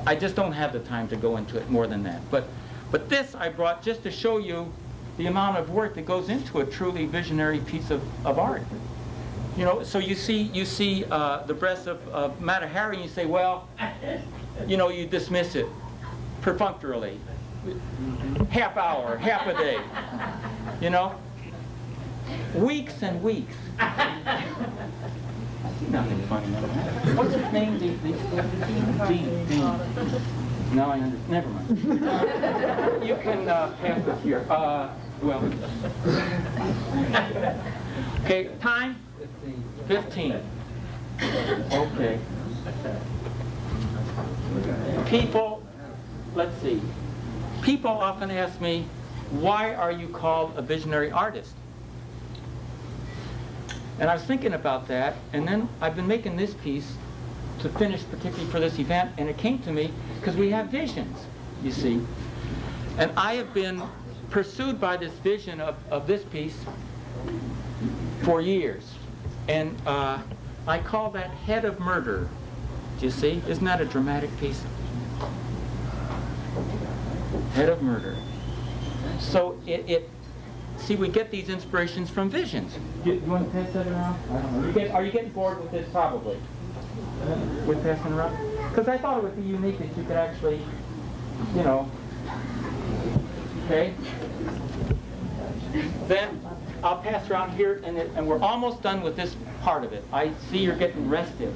I just don't have the time to go into it more than that. But this I brought just to show you the amount of work that goes into a truly visionary piece of art. You know, so you see the breast of Mata Hari, and you say, well, you know, you dismiss it perfunctorily, half hour, half a day, you know, weeks and weeks. I see nothing funny about that. What's his name? Dean. No, I understand. Never mind. You can pass this here. Well. Okay, time? 15. Okay. People, let's see. People often ask me, why are you called a visionary artist? And I was thinking about that, and then I've been making this piece to finish particularly for this event, and it came to me because we have visions, you see. And I have been pursued by this vision of this piece for years. And I call that Head of Murder. Do you see? Isn't that a dramatic piece? Head of Murder. So see, we get these inspirations from visions. You want to pass that around? I don't know. Are you getting bored with this? Probably. With passing around? Because I thought it would be unique that you could actually, you know, okay? Then I'll pass around here, and we're almost done with this part of it. I see you're getting restive.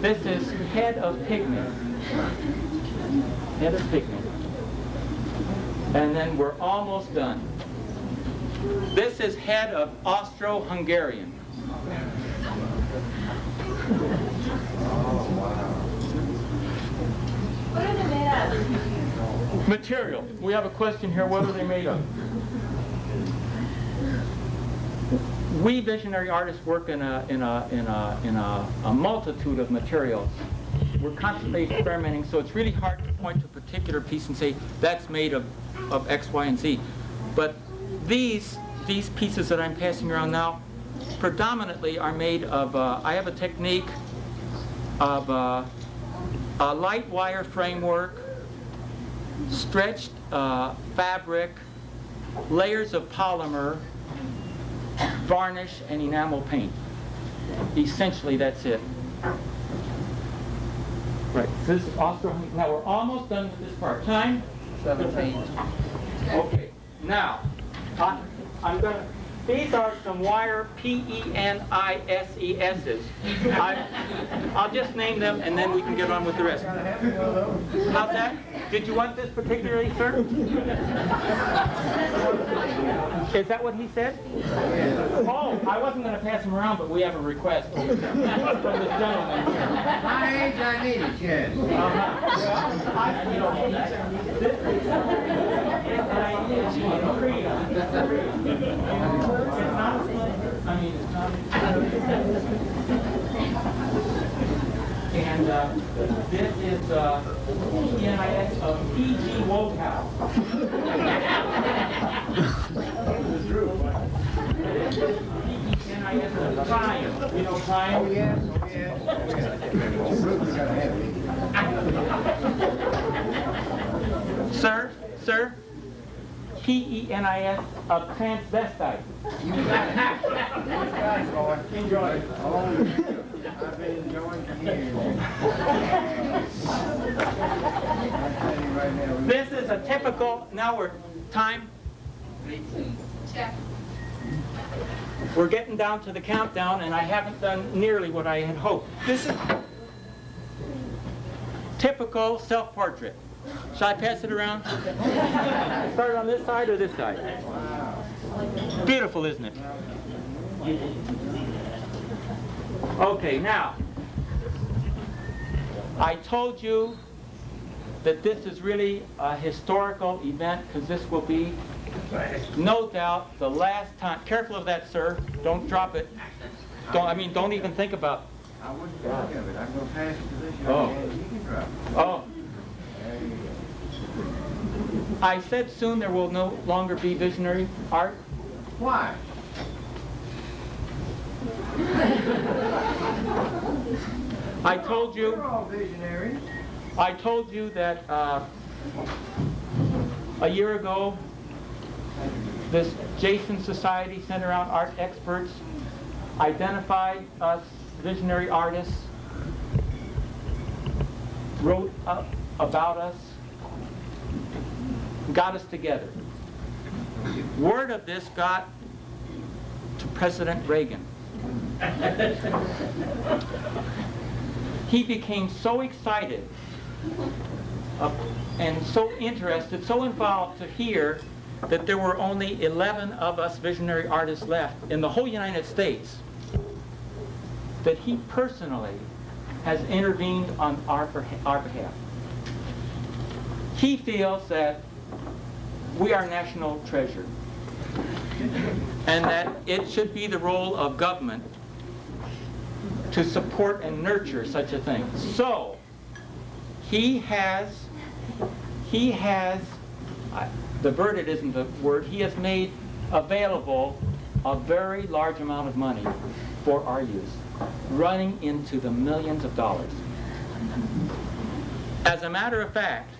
This is Head of Pygmy. Head of Pygmy. And then we're almost done. This is Head of Austro-Hungarian. What are they made of? Material. We have a question here. What are they made of? We visionary artists work in a multitude of materials. We're constantly experimenting, so it's really hard to point to a particular piece and say that's made of X, Y, and Z. But these pieces that I'm passing around now predominantly are made of, I have a technique of a light wire framework, stretched fabric, layers of polymer, varnish, and enamel paint. Essentially, that's it. Right. So this is Austro-Hungarian. Now we're almost done with this part. Time? 17. Okay. Now, I'm gonna. These are some wire PENISESs. I'll just name them, and then we can get on with the rest. How's that? Did you want this particularly, sir? Is that what he said? Oh, I wasn't going to pass him around, but we have a request from this gentleman here. My age, I need it, yes. And this is PNIS of P.G. Wokow. PNIS of Triumph. You know Triumph? Oh, yes, oh, yes. Sir? PENIS of transvestite. You got it. Enjoy it. Oh, I've been enjoying it. This is a typical, now we're, time? Check. We're getting down to the countdown, and I haven't done nearly what I had hoped. This is typical self-portrait. Shall I pass it around? Start on this side or this side? Beautiful, isn't it? Okay, now, I told you that this is really a historical event because this will be, no doubt, the last time. Careful of that, sir. Don't drop it. Don't even think about it. I wouldn't think of it. I'm going to pass it to this Oh. young man. You can drop it. Oh. There you go. I said soon there will no longer be visionary art. Why? I told you. We're all visionaries. I told you that a year ago, this Jason Society sent around art experts, identified us visionary artists, wrote up about us, got us together. Word of this got to President Reagan. He became so excited and so interested, so involved to hear that there were only 11 of us visionary artists left in the whole United States, that he personally has intervened on our behalf. He feels that we are national treasure, and that it should be the role of government to support and nurture such a thing. So, he has, diverted isn't the word, he has made available a very large amount of money for our use, running into the millions of dollars. As a matter of fact,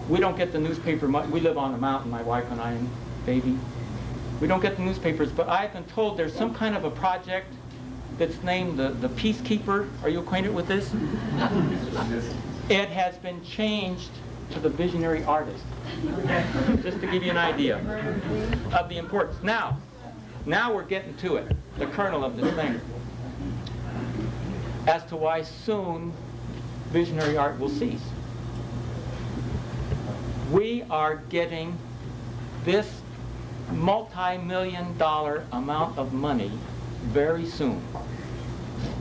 we don't get the newspaper much. We live on a mountain, my wife and I and baby. We don't get the newspapers, but I've been told there's some kind of a project that's named the Peacekeeper. Are you acquainted with this? It has been changed to the Visionary Artist, just to give you an idea of the importance. Now we're getting to it, the kernel of this thing, as to why soon visionary art will cease. We are getting this multi-million-dollar amount of money very soon.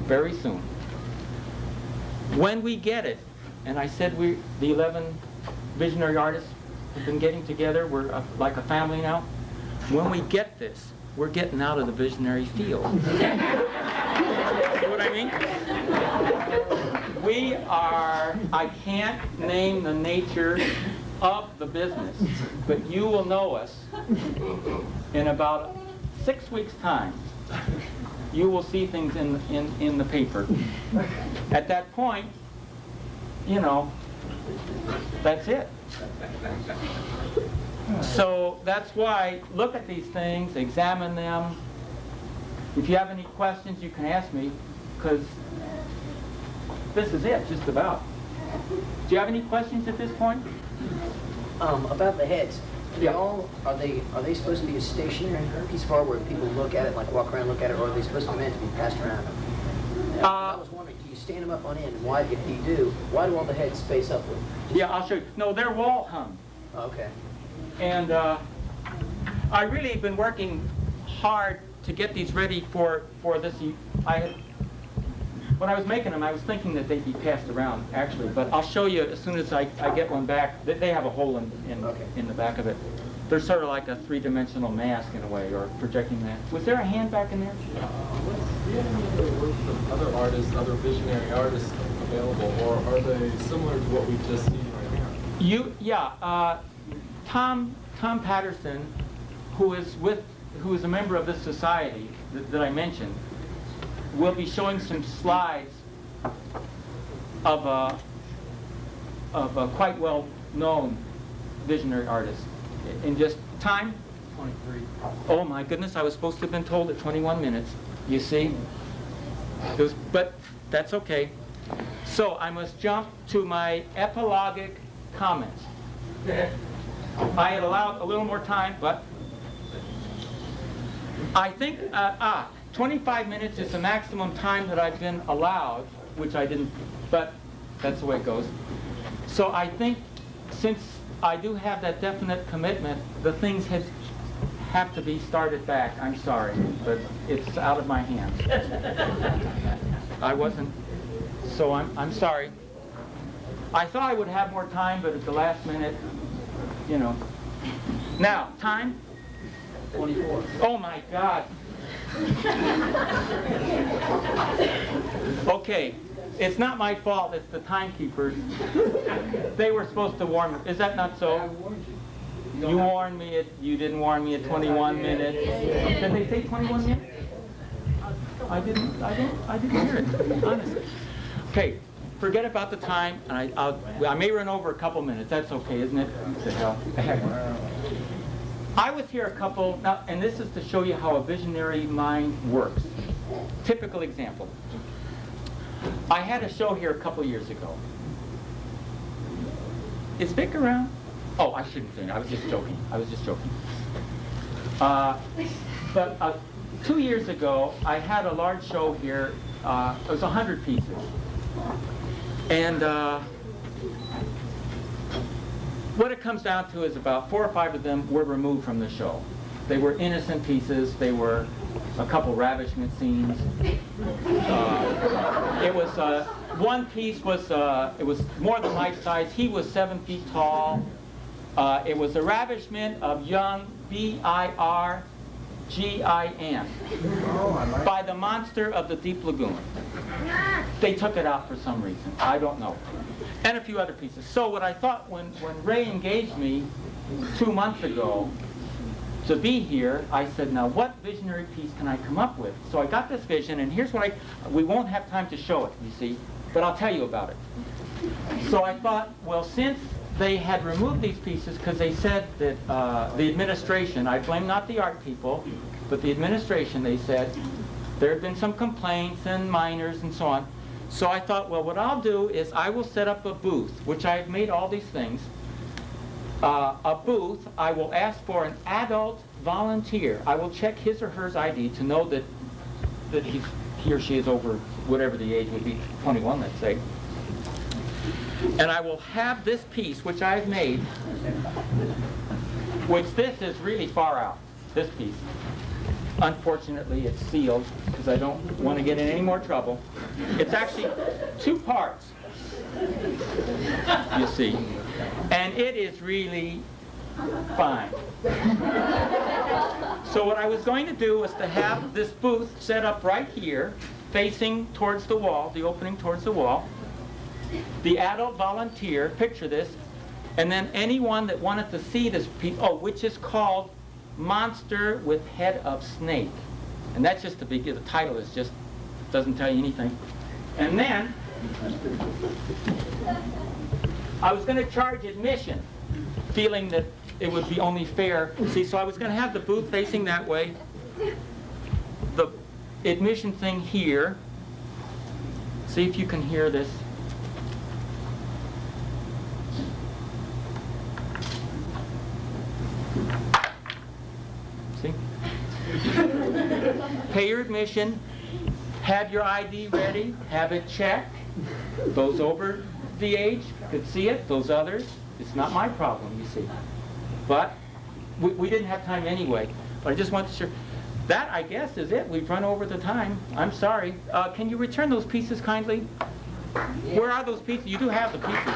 Very soon. When we get it, and I said the 11 visionary artists have been getting together, we're like a family now. When we get this, we're getting out of the visionary field. See what I mean? We are, I can't name the nature of the business, but you will know us in about 6 weeks' time. You will see things in the paper. At that point, you know, that's it. So that's why, look at these things, examine them. If you have any questions, you can ask me, because this is it, just about. Do you have any questions at this point? About the heads, are they supposed to be a stationary piece of art where people look at it, like walk around, look at it, or are they supposed to be meant to be passed around? I was wondering, do you stand them up on end? Why, if you do, why do all the heads space upward? Yeah, I'll show you. No, they're wall hung. Okay. And I really have been working hard to get these ready for this. When I was making them, I was thinking that they'd be passed around, actually. But I'll show you as soon as I get one back. They have a hole in the back of it. They're sort of like a three-dimensional mask in a way, or projecting mask. Was there a hand back in there? Do you have any other works of other artists, other visionary artists available, or are they similar to what we've just seen right now? Tom Patterson, who is a member of this society that I mentioned, will be showing some slides of a quite well-known visionary artist. In just time? 23. Oh my goodness, I was supposed to have been told at 21 minutes. You see? But that's okay. So I must jump to my epilogic comments. I had allowed a little more time, but I think 25 minutes is the maximum time that I've been allowed, which I didn't, but that's the way it goes. So I think since I do have that definite commitment, the things have to be started back. I'm sorry, but it's out of my hands. I wasn't, so I'm sorry. I thought I would have more time, but at the last minute, you know. Now, time? 24. Oh my God. Okay, it's not my fault, it's the timekeepers. They were supposed to warn me. Is that not so? I warned you. You warned me you didn't warn me at 21 minutes. Did they say 21 minutes? I didn't hear it, honestly. Okay, forget about the time, and I may run over a couple minutes. That's okay, isn't it? What the hell? I was here now, and this is to show you how a visionary mind works. Typical example. I had a show here a couple years ago. Is Vic around? Oh, I shouldn't say that. I was just joking. But 2 years ago, I had a large show here. It was 100 pieces. And what it comes down to is about 4 or 5 of them were removed from the show. They were innocent pieces. They were a couple ravishment scenes. It was one piece was it was more than life size. He was 7 feet tall. It was a ravishment of young Birgin by the monster of the deep lagoon. They took it out for some reason. I don't know. And a few other pieces. So what I thought when Ray engaged me 2 months ago to be here, I said, now what visionary piece can I come up with? So I got this vision, and here's what we won't have time to show it, you see, but I'll tell you about it. So I thought, well, since they had removed these pieces because they said that the administration, I blame not the art people, but the administration, they said, there had been some complaints and minors and so on. So I thought, well, what I'll do is I will set up a booth, which I've made all these things. A booth, I will ask for an adult volunteer. I will check his or her ID to know that he or she is over whatever the age would be, 21, let's say. And I will have this piece, which I've made, which this is really far out, this piece. Unfortunately, it's sealed because I don't want to get in any more trouble. It's actually 2 parts, you see. And it is really fine. So what I was going to do was to have this booth set up right here, facing towards the wall, the opening towards the wall. The adult volunteer, picture this, and then anyone that wanted to see this piece, which is called Monster with Head of Snake. And that's just the title is just, doesn't tell you anything. And then, I was going to charge admission, feeling that it would be only fair. See, so I was going to have the booth facing that way, the admission thing here. See if you can hear this. See? Pay your admission, have your ID ready, have it checked. Those over the age could see it, those others, it's not my problem, you see. But we didn't have time anyway. But I just want to share. That, I guess, is it. We've run over the time. I'm sorry. Can you return those pieces kindly? Where are those pieces? You do have the pieces.